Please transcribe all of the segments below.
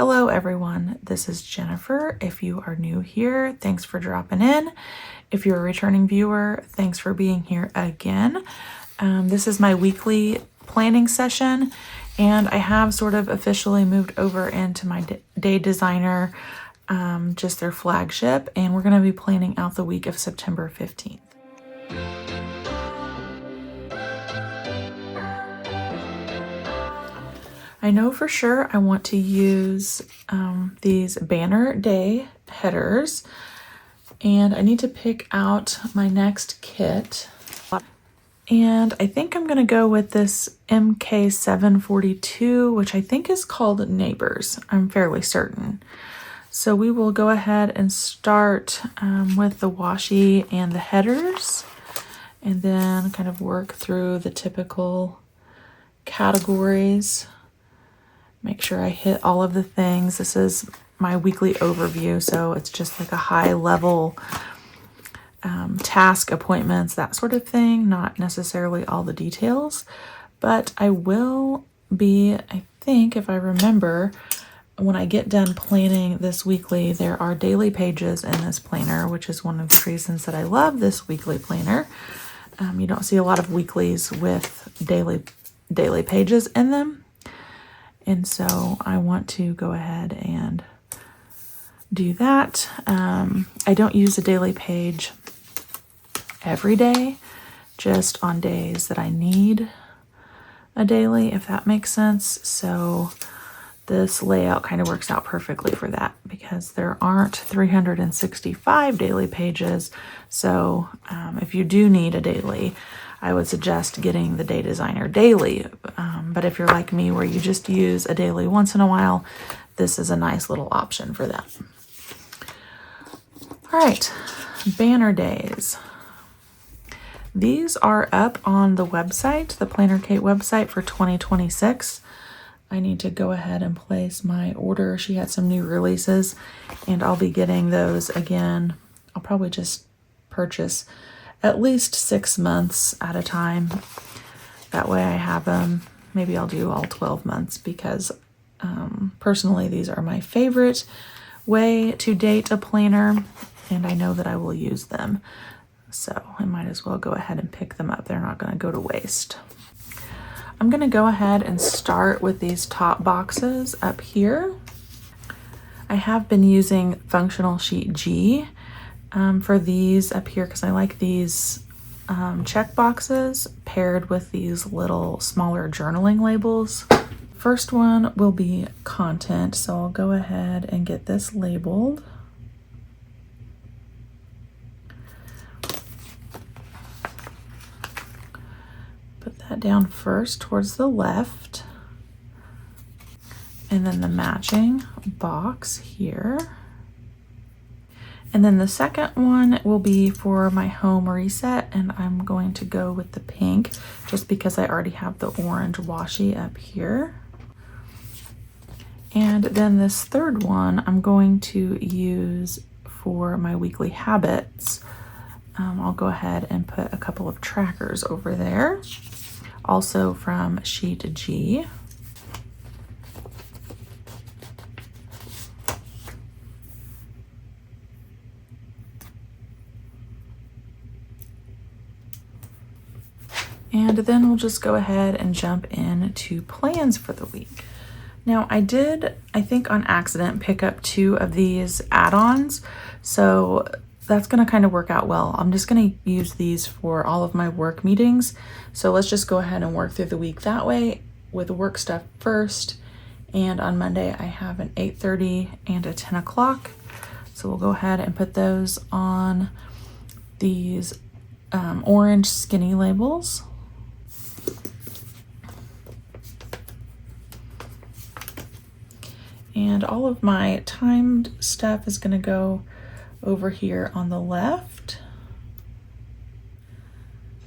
Hello everyone, this is Jennifer. If you are new here, thanks for dropping in. If you're a returning viewer, thanks for being here again. This is my weekly planning session, and I have sort of officially moved over into my Day Designer, just their flagship, and we're going to be planning out the week of September 15th. I know for sure I want to use these banner day headers, and I need to pick out my next kit. And I think I'm going to go with this MK742, which I think is called Neighbors. I'm fairly certain. So we will go ahead and start with the washi and the headers, and then kind of work through the typical categories. Make sure I hit all of the things. This is my weekly overview, so it's just like a high level task, appointments, that sort of thing, not necessarily all the details. But I will be, I think, if I remember, when I get done planning this weekly, there are daily pages in this planner, which is one of the reasons that I love this weekly planner. You don't see a lot of weeklies with daily pages in them. And so I want to go ahead and do that. I don't use a daily page every day, just on days that I need a daily, if that makes sense. So this layout kind of works out perfectly for that, because there aren't 365 daily pages. So if you do need a daily, I would suggest getting the Day Designer Daily. But if you're like me, where you just use a daily once in a while, this is a nice little option for that. All right, banner days. These are up on the website, the PlannerKate website for 2026. I need to go ahead and place my order. She had some new releases, and I'll be getting those again. I'll probably just purchase at least 6 months at a time. That way I have them. Maybe I'll do all 12 months, because personally these are my favorite way to date a planner, and I know that I will use them. So I might as well go ahead and pick them up. They're not going to go to waste. I'm going to go ahead and start with these top boxes up here. I have been using Functional Sheet G for these up here, because I like these check boxes paired with these little smaller journaling labels. First one will be content, so I'll go ahead and get this labeled. Put that down first towards the left, and then the matching box here. And then the second one will be for my home reset, and I'm going to go with the pink just because I already have the orange washi up here. And then this third one I'm going to use for my weekly habits. I'll go ahead and put a couple of trackers over there, also from Sheet G. And then we'll just go ahead and jump into plans for the week. Now I did, I think on accident, pick up 2 of these add-ons. So that's gonna kind of work out well. I'm just gonna use these for all of my work meetings. So let's just go ahead and work through the week that way, with the work stuff first. And on Monday I have an 8:30 and a 10 o'clock. So we'll go ahead and put those on these orange skinny labels. And all of my timed stuff is going to go over here on the left.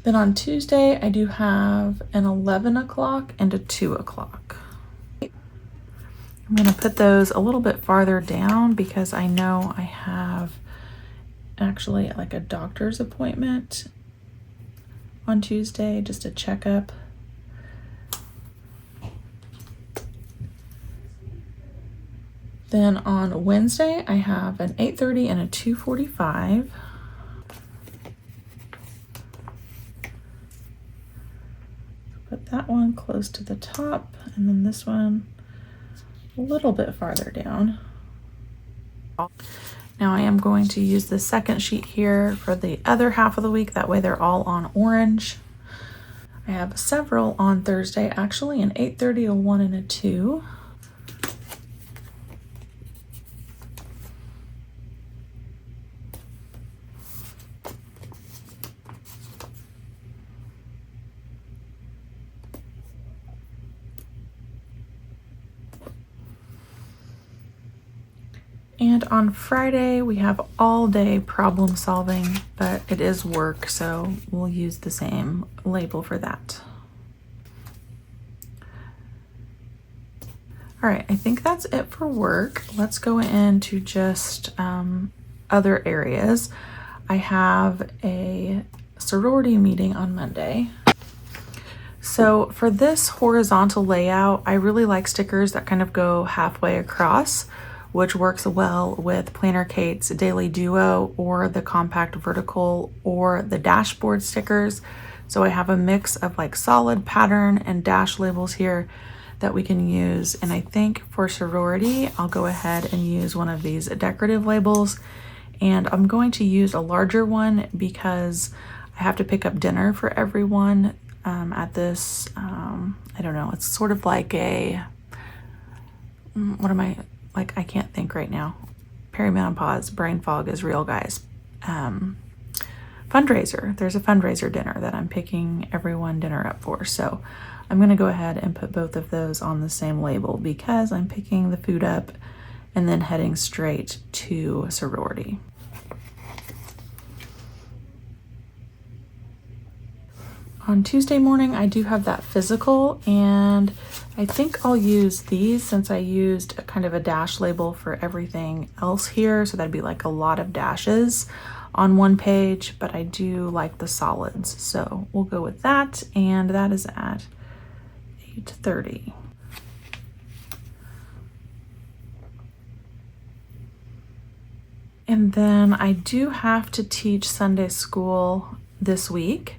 Then on Tuesday, I do have an 11 o'clock and a 2 o'clock. I'm going to put those a little bit farther down, because I know I have actually like a doctor's appointment on Tuesday, just a checkup. Then on Wednesday, I have an 8:30 and a 2:45. Put that one close to the top, and then this one a little bit farther down. Now I am going to use the second sheet here for the other half of the week. That way they're all on orange. I have several on Thursday, actually, an 8:30, a 1, and a 2. And on Friday, we have all day problem solving, but it is work, so we'll use the same label for that. All right, I think that's it for work. Let's go into just other areas. I have a sorority meeting on Monday. So for this horizontal layout, I really like stickers that kind of go halfway across, which works well with PlannerKate's Daily Duo or the Compact Vertical or the dashboard stickers. So I have a mix of like solid pattern and dash labels here that we can use. And I think for sorority, I'll go ahead and use one of these decorative labels. And I'm going to use a larger one because I have to pick up dinner for everyone at this, I don't know, it's sort of like a, what am I, like, I can't think right now. Perimenopause, brain fog is real, guys. Fundraiser. There's a fundraiser dinner that I'm picking everyone dinner up for. So I'm going to go ahead and put both of those on the same label because I'm picking the food up and then heading straight to sorority. On Tuesday morning, I do have that physical, and I think I'll use these since I used a kind of a dash label for everything else here. So that'd be like a lot of dashes on one page, but I do like the solids. So we'll go with that, and that is at 8:30. And then I do have to teach Sunday school this week.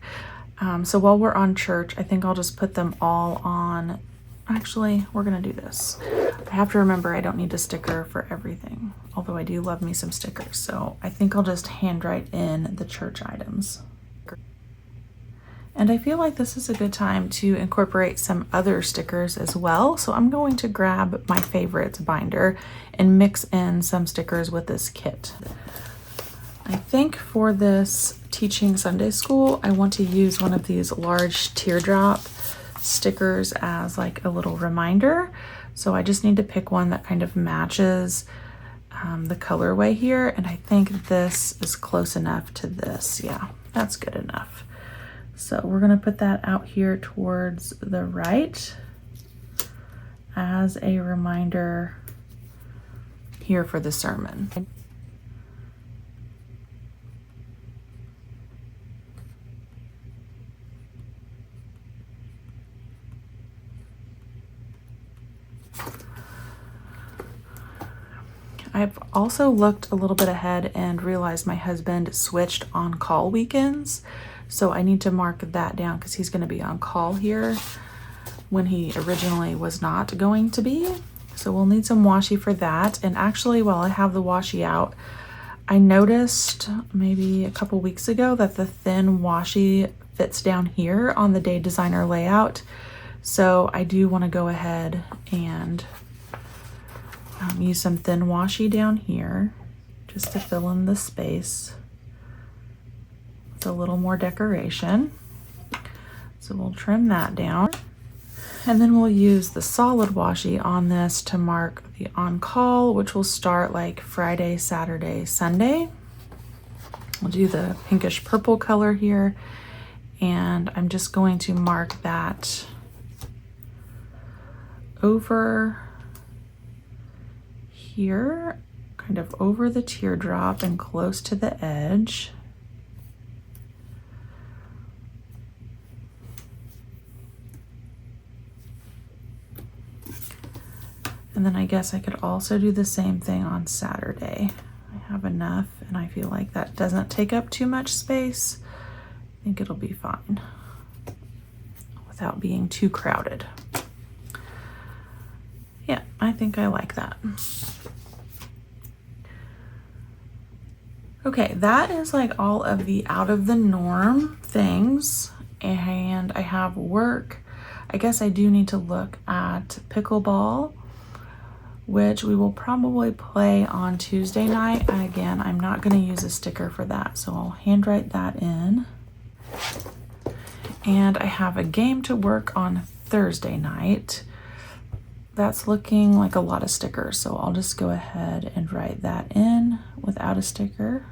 So while we're on church, I think I'll just put them all on. Actually, we're gonna do this. I have to remember I don't need a sticker for everything, although I do love me some stickers. So I think I'll just handwrite in the church items. And I feel like this is a good time to incorporate some other stickers as well. So I'm going to grab my favorites binder and mix in some stickers with this kit. I think for this teaching Sunday school, I want to use one of these large teardrop stickers as like a little reminder. So I just need to pick one that kind of matches the colorway here. And I think this is close enough to this. Yeah, that's good enough. So we're gonna put that out here towards the right as a reminder here for the sermon. I've also looked a little bit ahead and realized my husband switched on call weekends. So I need to mark that down because he's going to be on call here when he originally was not going to be. So we'll need some washi for that. And actually, while I have the washi out, I noticed maybe a couple weeks ago that the thin washi fits down here on the Day Designer layout. So I do want to go ahead and use some thin washi down here just to fill in the space with a little more decoration. So we'll trim that down. And then we'll use the solid washi on this to mark the on-call, which will start like Friday, Saturday, Sunday. We'll do the pinkish purple color here. And I'm just going to mark that over here, kind of over the teardrop and close to the edge. And And then I guess I could also do the same thing on Saturday. I have enough, and I feel like that doesn't take up too much space. I think it'll be fine without being too crowded. Yeah, I think I like that. Okay, that is like all of the out of the norm things. And I have work. I guess I do need to look at pickleball, which we will probably play on Tuesday night. And again, I'm not going to use a sticker for that, so I'll handwrite that in. And I have a game to work on Thursday night. That's looking like a lot of stickers, so I'll just go ahead and write that in without a sticker.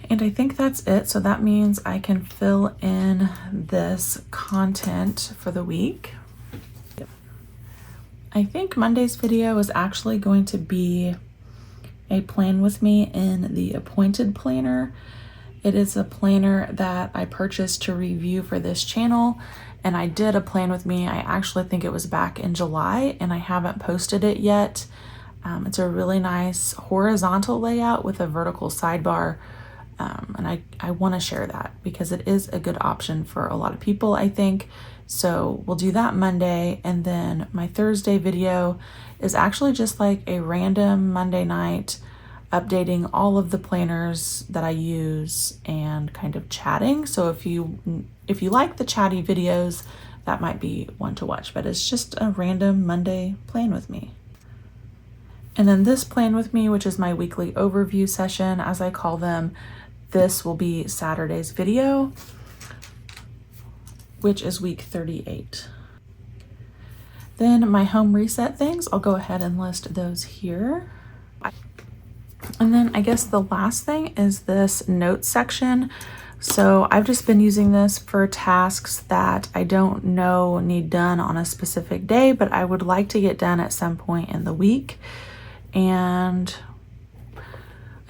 And I think that's it. So that means I can fill in this content for the week. I think Monday's video is actually going to be a plan with me in the Appointed Planner. It is a planner that I purchased to review for this channel, and I did a plan with me. I actually think it was back in July, and I haven't posted it yet. It's a really nice horizontal layout with a vertical sidebar. And I want to share that because it is a good option for a lot of people, I think. So we'll do that Monday, and then my Thursday video is actually just like a random Monday night updating all of the planners that I use and kind of chatting. So if you like the chatty videos, that might be one to watch, but it's just a random Monday plan with me. And then this plan with me, which is my weekly overview session, as I call them, this will be Saturday's video, which is week 38. Then my home reset things, I'll go ahead and list those here. And then I guess the last thing is this notes section. So I've just been using this for tasks that I don't know need done on a specific day, but I would like to get done at some point in the week. And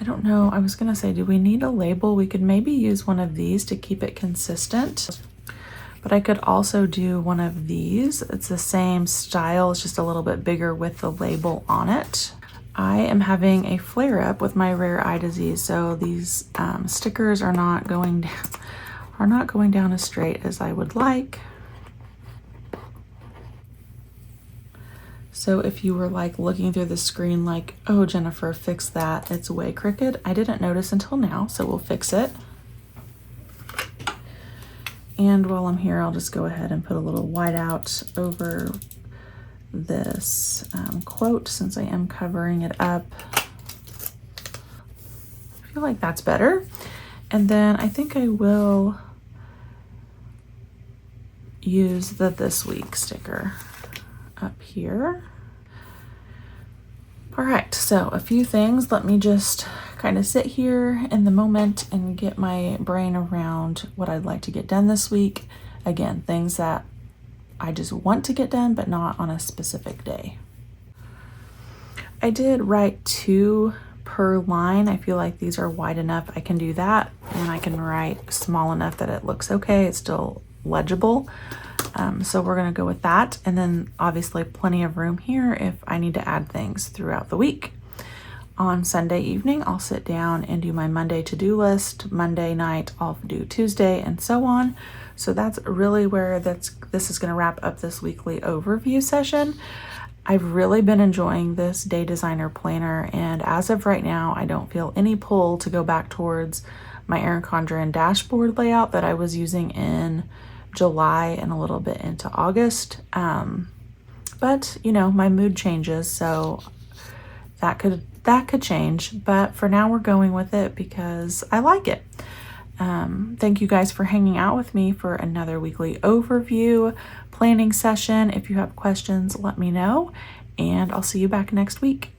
I don't know, I was gonna say, do we need a label? We could maybe use one of these to keep it consistent, but I could also do one of these. It's the same style, it's just a little bit bigger with the label on it. I am having a flare up with my rare eye disease, so these stickers are not going down as straight as I would like. So if you were like looking through the screen like, oh, Jennifer, fix that, it's way crooked, I didn't notice until now, so we'll fix it. And while I'm here, I'll just go ahead and put a little whiteout over this quote since I am covering it up. I feel like that's better. And then I think I will use the this week sticker up here. All right, so a few things. Let me just kind of sit here in the moment and get my brain around what I'd like to get done this week. Again, things that I just want to get done, but not on a specific day. I did write 2 per line. I feel like these are wide enough. I can do that, and I can write small enough that it looks okay. It's still legible. So we're gonna go with that. And then obviously plenty of room here if I need to add things throughout the week. On Sunday evening, I'll sit down and do my Monday to-do list. Monday night, I'll do Tuesday, and so on. So that's really where this is gonna wrap up this weekly overview session. I've really been enjoying this Day Designer Planner, and as of right now, I don't feel any pull to go back towards my Erin Condren dashboard layout that I was using in July and a little bit into August. But you know, my mood changes, so that could change. But for now, we're going with it because I like it. Thank you guys for hanging out with me for another weekly overview planning session. If you have questions, let me know, and I'll see you back next week.